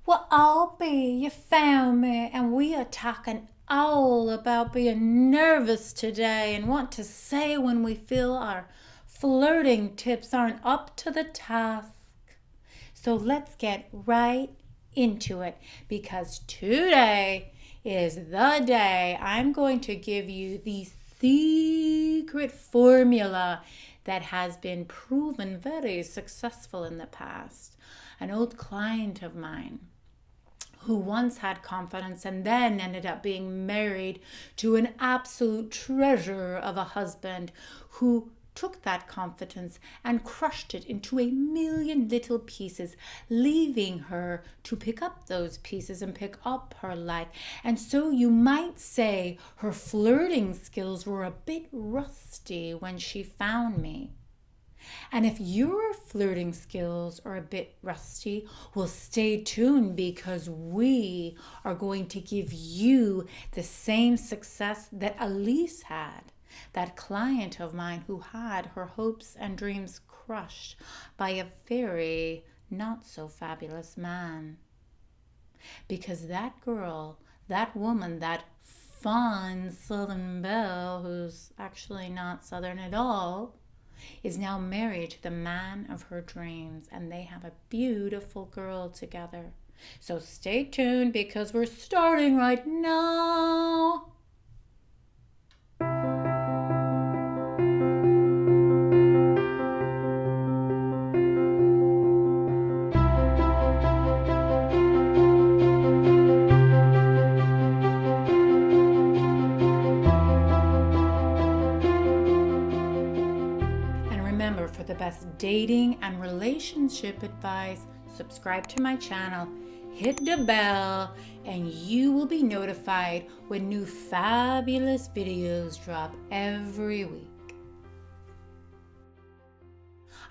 Well, Albie, you found me, and we are talking all about being nervous today and what to say when we feel our flirting tips aren't up to the task. So let's get right into it because today is the day I'm going to give you the secret formula that has been proven very successful in the past. An old client of mine who once had confidence and then ended up being married to an absolute treasure of a husband who took that confidence and crushed it into a million little pieces, leaving her to pick up those pieces and pick up her life. And so you might say her flirting skills were a bit rusty when she found me. And if your flirting skills are a bit rusty, well, stay tuned because we are going to give you the same success that Elise had, that client of mine who had her hopes and dreams crushed by a very not so fabulous man. Because that girl, that woman, that fun Southern belle, who's actually not Southern at all, is now married to the man of her dreams, and they have a beautiful girl together. So stay tuned because we're starting right now. Remember, for the best dating and relationship advice, subscribe to my channel, hit the bell, and you will be notified when new fabulous videos drop every week.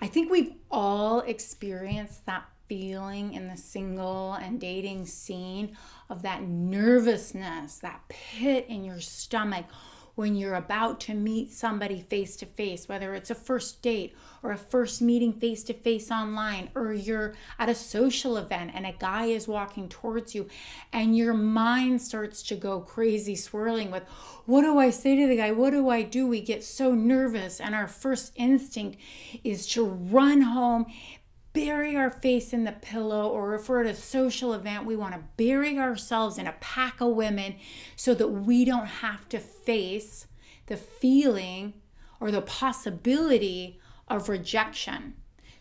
I think we've all experienced that feeling in the single and dating scene of that nervousness, that pit in your stomach when you're about to meet somebody face to face, whether it's a first date or a first meeting face to face online, or you're at a social event and a guy is walking towards you and your mind starts to go crazy, swirling with, what do I say to the guy? What do I do? We get so nervous, and our first instinct is to run home, bury our face in the pillow, or if we're at a social event, we want to bury ourselves in a pack of women so that we don't have to face the feeling or the possibility of rejection.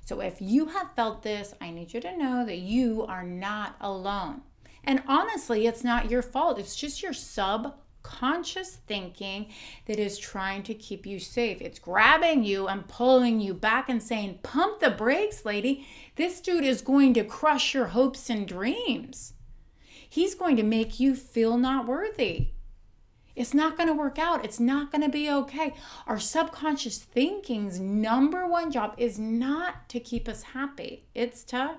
So if you have felt this, I need you to know that you are not alone. And honestly, it's not your fault. It's just your subconscious thinking that is trying to keep you safe. It's grabbing you and pulling you back and saying, pump the brakes, lady. This dude is going to crush your hopes and dreams. He's going to make you feel not worthy. It's not going to work out. It's not going to be okay. Our subconscious thinking's number one job is not to keep us happy. It's to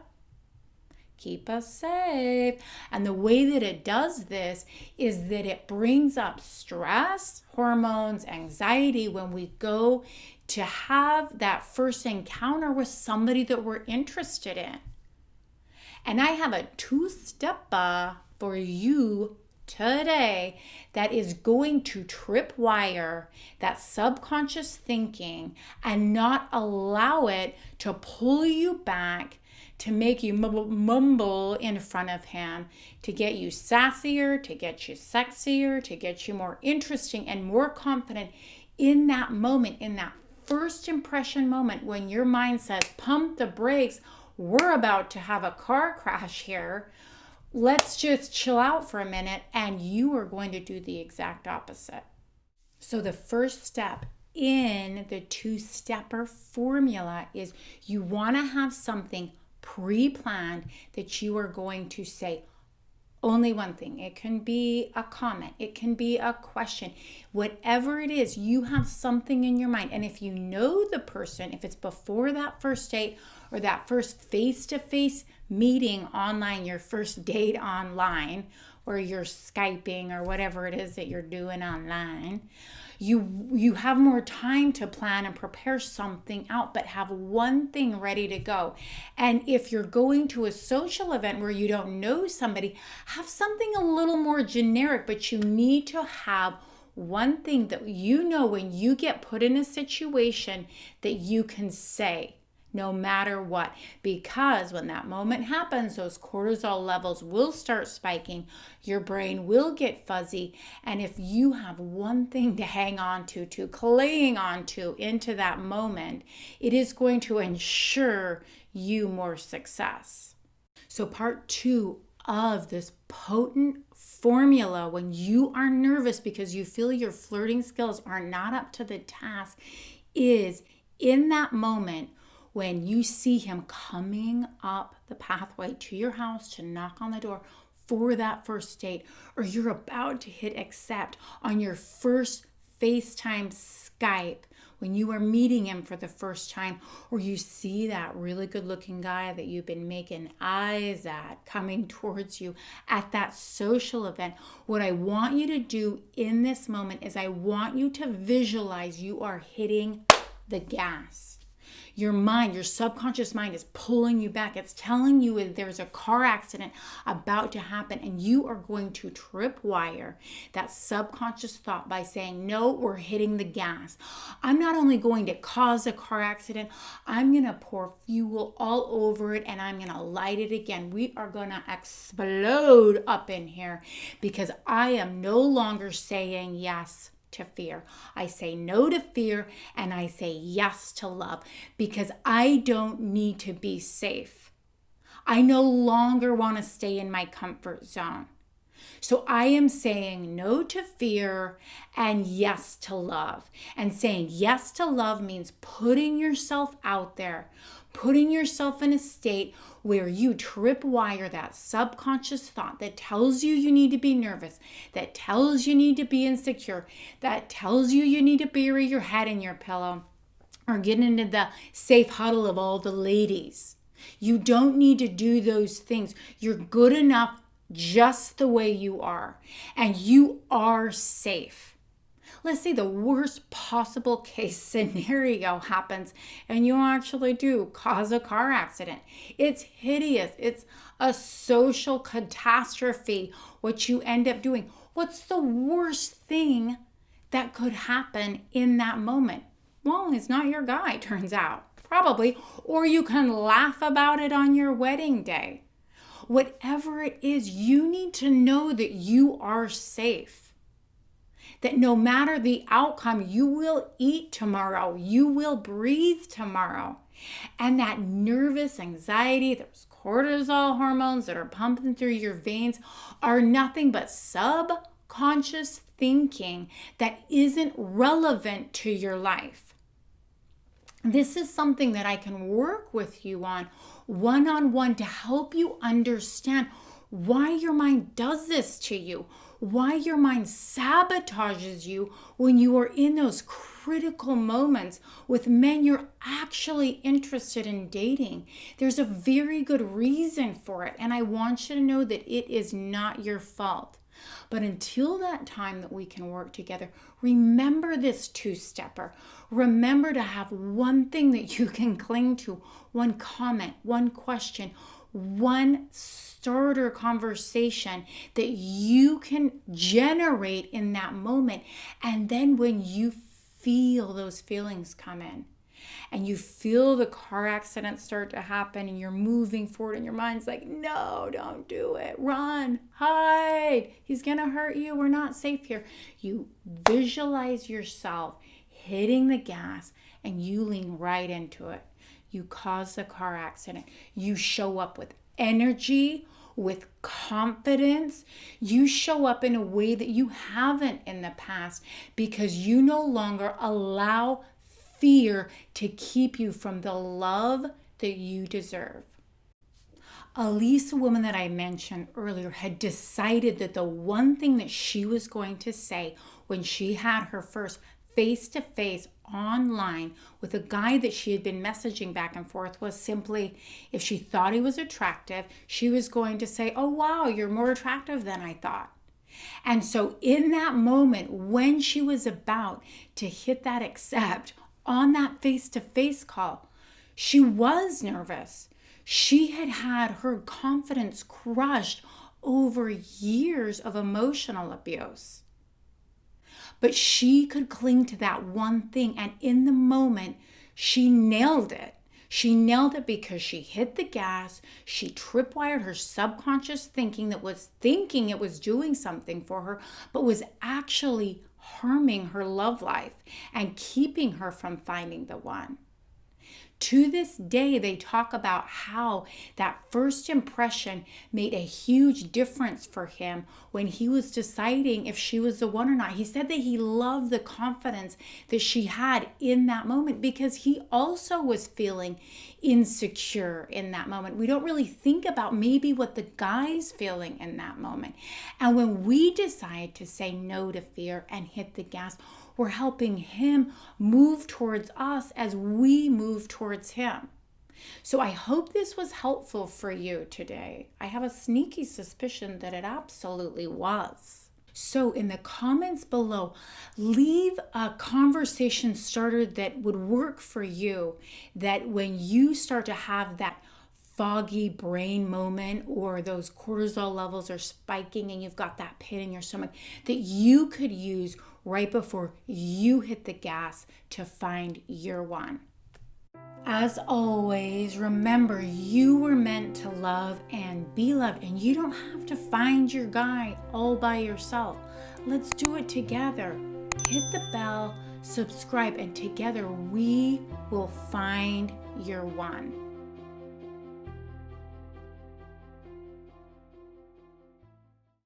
keep us safe. And the way that it does this is that it brings up stress, hormones, anxiety when we go to have that first encounter with somebody that we're interested in. And I have a two-step for you today that is going to tripwire that subconscious thinking and not allow it to pull you back, to make you mumble in front of him, to get you sassier, to get you sexier, to get you more interesting and more confident in that moment, in that first impression moment when your mind says, pump the brakes, we're about to have a car crash here. Let's just chill out for a minute, and you are going to do the exact opposite. So the first step in the two-stepper formula is you want to have something pre-planned that you are going to say only one thing. It can be a comment. It can be a question. Whatever it is, you have something in your mind. And if you know the person, if it's before that first date or that first face-to-face meeting online, your first date online, or you're Skyping or whatever it is that you're doing online. You have more time to plan and prepare something out, but have one thing ready to go. And if you're going to a social event where you don't know somebody, have something a little more generic, but you need to have one thing that you know when you get put in a situation that you can say no matter what, because when that moment happens, those cortisol levels will start spiking, your brain will get fuzzy, and if you have one thing to hang on to cling on to into that moment, it is going to ensure you more success. So part 2 of this potent formula when you are nervous because you feel your flirting skills are not up to the task is in that moment when you see him coming up the pathway to your house to knock on the door for that first date, or you're about to hit accept on your first FaceTime Skype when you are meeting him for the first time, or you see that really good looking guy that you've been making eyes at coming towards you at that social event. What I want you to do in this moment is I want you to visualize you are hitting the gas. Your mind, your subconscious mind is pulling you back. It's telling you there's a car accident about to happen and you are going to tripwire that subconscious thought by saying, no, we're hitting the gas. I'm not only going to cause a car accident, I'm going to pour fuel all over it and I'm going to light it again. We are going to explode up in here because I am no longer saying yes to fear. I say no to fear and I say yes to love because I don't need to be safe. I no longer want to stay in my comfort zone. So I am saying no to fear and yes to love. And saying yes to love means putting yourself out there, putting yourself in a state where you tripwire that subconscious thought that tells you you need to be nervous, that tells you need to be insecure, that tells you need to bury your head in your pillow or get into the safe huddle of all the ladies. You don't need to do those things. You're good enough just the way you are, and you are safe. Let's say the worst possible case scenario happens and you actually do cause a car accident. It's hideous. It's a social catastrophe, what you end up doing. What's the worst thing that could happen in that moment? Well, he's not your guy, turns out. Probably. Or you can laugh about it on your wedding day. Whatever it is, you need to know that you are safe. That no matter the outcome, you will eat tomorrow. You will breathe tomorrow. And that nervous anxiety, those cortisol hormones that are pumping through your veins are nothing but subconscious thinking that isn't relevant to your life. This is something that I can work with you on one-on-one to help you understand why your mind does this to you, why your mind sabotages you when you are in those critical moments with men you're actually interested in dating. There's a very good reason for it, and I want you to know that it is not your fault. But until that time that we can work together, remember this two-stepper. Remember to have one thing that you can cling to, one comment, one question, one starter conversation that you can generate in that moment. And then when you feel those feelings come in, and you feel the car accident start to happen and you're moving forward and your mind's like, no, don't do it. Run, hide. He's going to hurt you. We're not safe here. You visualize yourself hitting the gas and you lean right into it. You cause the car accident. You show up with energy, with confidence. You show up in a way that you haven't in the past because you no longer allow fear to keep you from the love that you deserve. Elise, a woman that I mentioned earlier, had decided that the one thing that she was going to say when she had her first face to face online with a guy that she had been messaging back and forth was simply, if she thought he was attractive, she was going to say, "Oh, wow, you're more attractive than I thought." And so in that moment, when she was about to hit that accept on that face-to-face call, she was nervous. She had had her confidence crushed over years of emotional abuse. But she could cling to that one thing, and in the moment, she nailed it. She nailed it because she hit the gas. She tripwired her subconscious thinking that was thinking it was doing something for her, but was actually harming her love life and keeping her from finding the one. To this day, they talk about how that first impression made a huge difference for him when he was deciding if she was the one or not. He said that he loved the confidence that she had in that moment because he also was feeling insecure in that moment. We don't really think about maybe what the guy's feeling in that moment. And when we decide to say no to fear and hit the gas, we're helping him move towards us as we move towards him. So I hope this was helpful for you today. I have a sneaky suspicion that it absolutely was. So in the comments below, leave a conversation starter that would work for you, that when you start to have that foggy brain moment or those cortisol levels are spiking and you've got that pit in your stomach, that you could use right before you hit the gas to find your one. As always, remember you were meant to love and be loved, and you don't have to find your guy all by yourself. Let's do it together. Hit the bell, subscribe, and together we will find your one.